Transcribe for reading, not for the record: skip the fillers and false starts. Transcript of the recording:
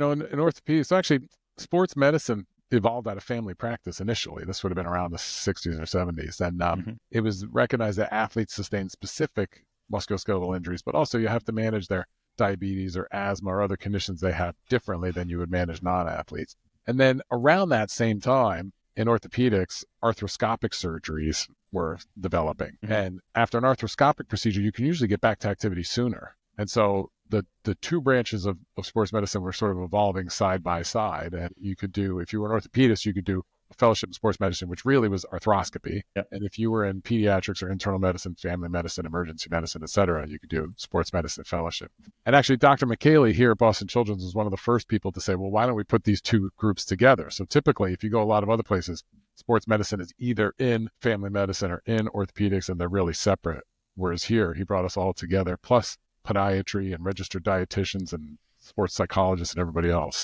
No, in orthopedics, so actually, sports medicine evolved out of family practice initially. This would have been around the 60s or 70s. And Hmm. it was recognized that athletes sustain specific musculoskeletal injuries, but also you have to manage their diabetes or asthma or other conditions they have differently than you would manage non athletes. And then around that same time, in orthopedics, arthroscopic surgeries were developing. Hmm. And after an arthroscopic procedure, you can usually get back to activity sooner. And so the two branches of sports medicine were sort of evolving side by side. And you could do, if you were an orthopedist, you could do a fellowship in sports medicine, which really was arthroscopy. Yep. And if you were in pediatrics or internal medicine, family medicine, emergency medicine, et cetera, you could do sports medicine fellowship. And actually, Dr. McKaylee here at Boston Children's was one of the first people to say, well, why don't we put these two groups together? So typically, if you go a lot of other places, sports medicine is either in family medicine or in orthopedics, and they're really separate. Whereas here, he brought us all together, plus podiatry and registered dietitians and sports psychologists and everybody else.